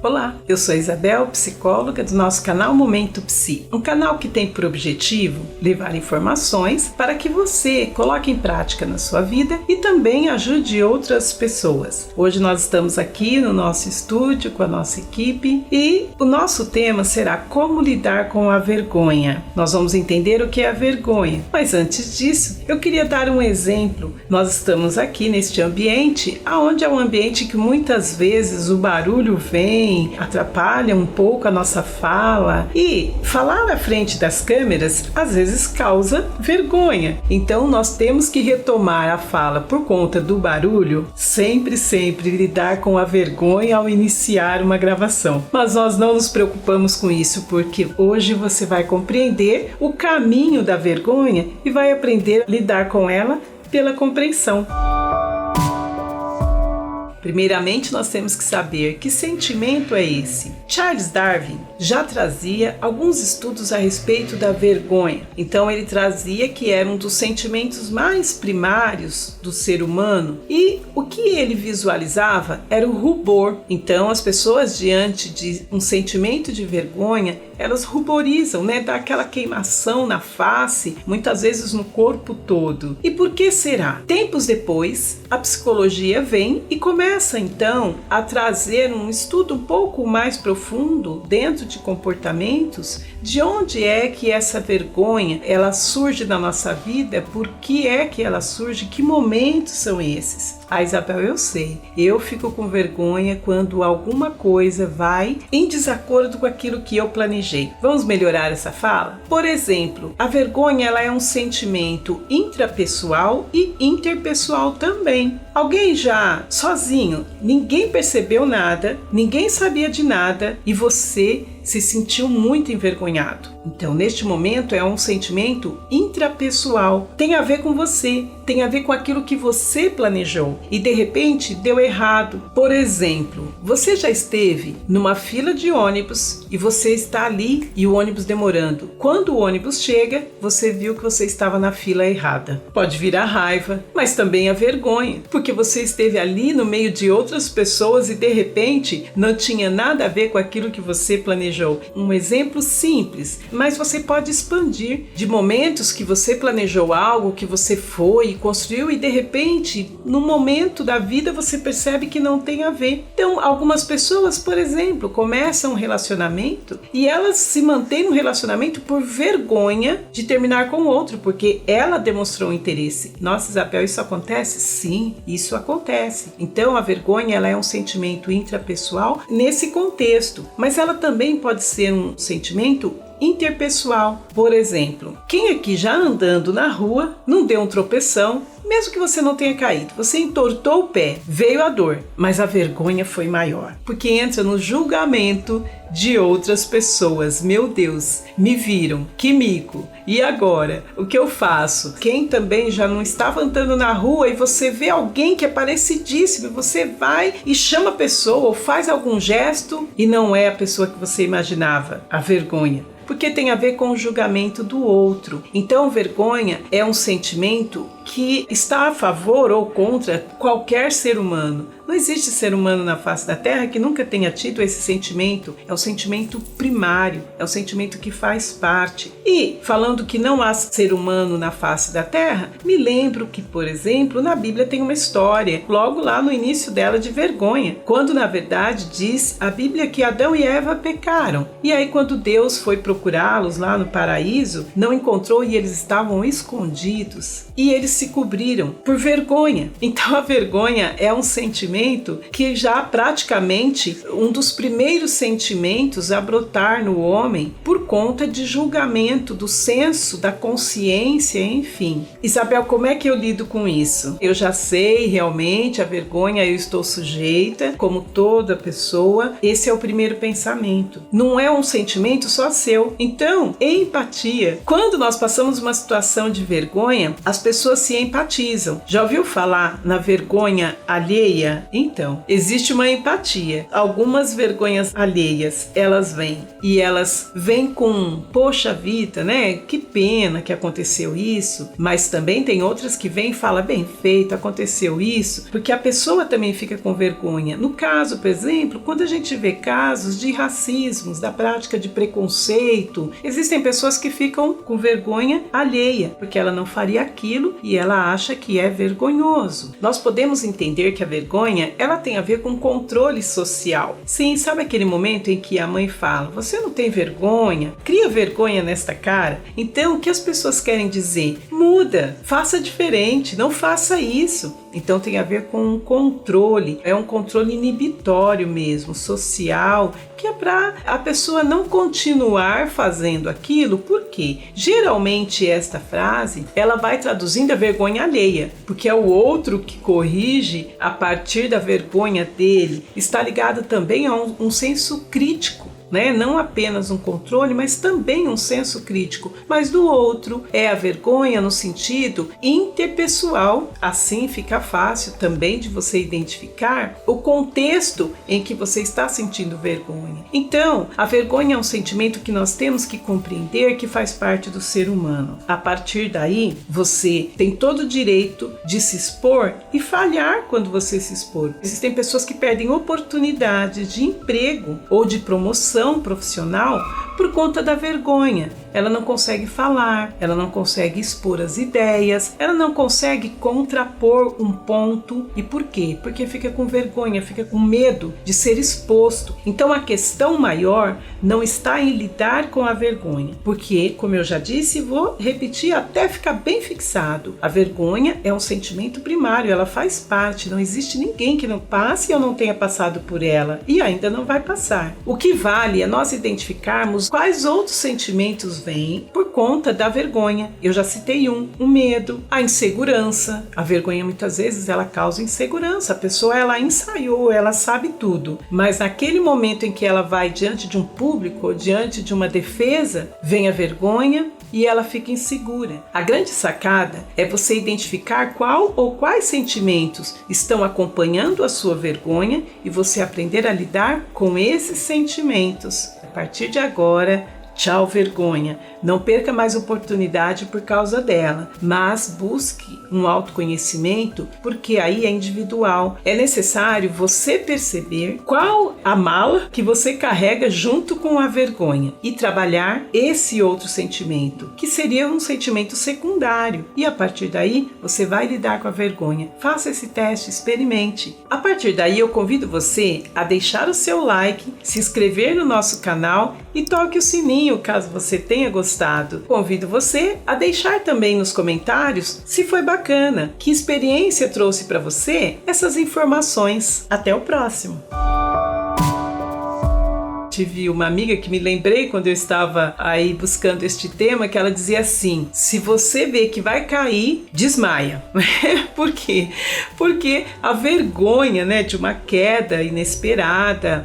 Olá, eu sou a Isabel, psicóloga do nosso canal Momento Psi, um canal que tem por objetivo levar informações para que você coloque em prática na sua vida e também ajude outras pessoas. Hoje nós estamos aqui no nosso estúdio com a nossa equipe e o nosso tema será como lidar com a vergonha. Nós vamos entender o que é a vergonha, mas antes disso eu queria dar um exemplo. Nós estamos aqui neste ambiente, onde é um ambiente que muitas vezes o barulho vem, atrapalha um pouco a nossa fala e falar na frente das câmeras às vezes causa vergonha. Então nós temos que retomar a fala por conta do barulho, sempre lidar com a vergonha ao iniciar uma gravação. Mas nós não nos preocupamos com isso, porque hoje você vai compreender o caminho da vergonha e vai aprender a lidar com ela pela compreensão. Primeiramente, nós temos que saber que sentimento é esse. Charles Darwin já trazia alguns estudos a respeito da vergonha. Então, ele trazia que era um dos sentimentos mais primários do ser humano e o que ele visualizava era o rubor. Então, as pessoas diante de um sentimento de vergonha, elas ruborizam, dá aquela queimação na face, muitas vezes no corpo todo. E por que será? Tempos depois, a psicologia vem e começa então a trazer um estudo um pouco mais profundo dentro de comportamentos, de onde é que essa vergonha ela surge na nossa vida, por que é que ela surge, que momentos são esses. Isabel, eu sei, eu fico com vergonha quando alguma coisa vai em desacordo com aquilo que eu planejei. Vamos melhorar essa fala? Por exemplo, a vergonha ela é um sentimento intrapessoal e interpessoal também. Alguém já sozinho, ninguém percebeu nada, ninguém sabia de nada e você se sentiu muito envergonhado. Então, neste momento, é um sentimento intrapessoal. Tem a ver com você, tem a ver com aquilo que você planejou e, de repente, deu errado. Por exemplo, você já esteve numa fila de ônibus e você está ali e o ônibus demorando. Quando o ônibus chega, você viu que você estava na fila errada. Pode vir a raiva, mas também a vergonha, porque você esteve ali no meio de outras pessoas e, de repente, não tinha nada a ver com aquilo que você planejou. Um exemplo simples, mas você pode expandir de momentos que você planejou algo, que você foi e construiu e de repente, no momento da vida, você percebe que não tem a ver. Então, algumas pessoas, por exemplo, começam um relacionamento e elas se mantêm no relacionamento por vergonha de terminar com o outro, porque ela demonstrou interesse. Nossa, Isabel, isso acontece? Sim, isso acontece. Então, a vergonha ela é um sentimento intrapessoal nesse contexto, mas ela também pode ser um sentimento interpessoal. Por exemplo, quem aqui já andando na rua não deu um tropeção, mesmo que você não tenha caído, você entortou o pé, veio a dor, mas a vergonha foi maior, porque entra no julgamento de outras pessoas. Meu Deus, me viram, que mico, e agora? O que eu faço? Quem também já não estava andando na rua e você vê alguém que é parecidíssimo, você vai e chama a pessoa ou faz algum gesto e não é a pessoa que você imaginava, a vergonha. Porque tem a ver com o julgamento do outro. Então, vergonha é um sentimento que está a favor ou contra qualquer ser humano. Não existe ser humano na face da Terra que nunca tenha tido esse sentimento. É o sentimento primário, é o sentimento que faz parte. E, falando que não há ser humano na face da Terra, me lembro que, por exemplo, na Bíblia tem uma história, logo lá no início dela, de vergonha, quando na verdade diz a Bíblia que Adão e Eva pecaram. E aí quando Deus foi procurá-los lá no paraíso, não encontrou e eles estavam escondidos. E eles se cobriram por vergonha. Então a vergonha é um sentimento que já praticamente um dos primeiros sentimentos a brotar no homem por conta de julgamento, do senso, da consciência, enfim. Isabel, como é que eu lido com isso? Eu já sei, realmente, a vergonha eu estou sujeita, como toda pessoa. Esse é o primeiro pensamento. Não é um sentimento só seu. Então, empatia. Quando nós passamos uma situação de vergonha, as pessoas se empatizam. Já ouviu falar na vergonha alheia? pena? Então, existe uma empatia. Algumas vergonhas alheias, elas vêm com, poxa vida, né? Que pena que aconteceu isso. Mas também tem outras que vêm e falam, bem feito, aconteceu isso, porque a pessoa também fica com vergonha. No caso, por exemplo, quando a gente vê casos de racismos, da prática de preconceito, existem pessoas que ficam com vergonha alheia, porque ela não faria aquilo e ela acha que é vergonhoso. Nós podemos entender que a vergonha, ela tem a ver com controle social. Sim, sabe aquele momento em que a mãe fala, você não tem vergonha? Cria vergonha nesta cara? Então, o que as pessoas querem dizer? Muda, faça diferente, não faça isso. Então tem a ver com um controle, é um controle inibitório mesmo, social, que é para a pessoa não continuar fazendo aquilo, porque geralmente esta frase, ela vai traduzindo a vergonha alheia, porque é o outro que corrige a partir da vergonha dele, está ligado também a um senso crítico. Não apenas um controle, mas também um senso crítico. Mas do outro é a vergonha no sentido interpessoal. Assim fica fácil também de você identificar o contexto em que você está sentindo vergonha. Então, a vergonha é um sentimento que nós temos que compreender que faz parte do ser humano. A partir daí, você tem todo o direito de se expor e falhar quando você se expor. Existem pessoas que perdem oportunidades de emprego ou de promoção profissional por conta da vergonha. Ela não consegue falar, ela não consegue expor as ideias, ela não consegue contrapor um ponto. E por quê? Porque fica com vergonha, fica com medo de ser exposto. Então a questão maior não está em lidar com a vergonha, porque, como eu já disse, vou repetir até ficar bem fixado, a vergonha é um sentimento primário, ela faz parte, não existe ninguém que não passe ou não tenha passado por ela e ainda não vai passar. O que vale é nós identificarmos quais outros sentimentos vêm por conta da vergonha. Eu já citei o medo, a insegurança. A vergonha muitas vezes ela causa insegurança. A pessoa ela ensaiou, ela sabe tudo, mas naquele momento em que ela vai diante de um público ou diante de uma defesa, vem a vergonha e ela fica insegura. A grande sacada é você identificar qual ou quais sentimentos estão acompanhando a sua vergonha e você aprender a lidar com esses sentimentos. A partir de agora, tchau vergonha, não perca mais oportunidade por causa dela, mas busque um autoconhecimento, porque aí é individual. É necessário você perceber qual a mala que você carrega junto com a vergonha e trabalhar esse outro sentimento, que seria um sentimento secundário. E a partir daí, você vai lidar com a vergonha. Faça esse teste, experimente. A partir daí, eu convido você a deixar o seu like, se inscrever no nosso canal e toque o sininho caso você tenha gostado. Convido você a deixar também nos comentários se foi bacana, que experiência trouxe para você essas informações. Até o próximo! Tive uma amiga que me lembrei quando eu estava aí buscando este tema, que ela dizia assim, se você vê que vai cair, desmaia. Por quê? Porque a vergonha, de uma queda inesperada,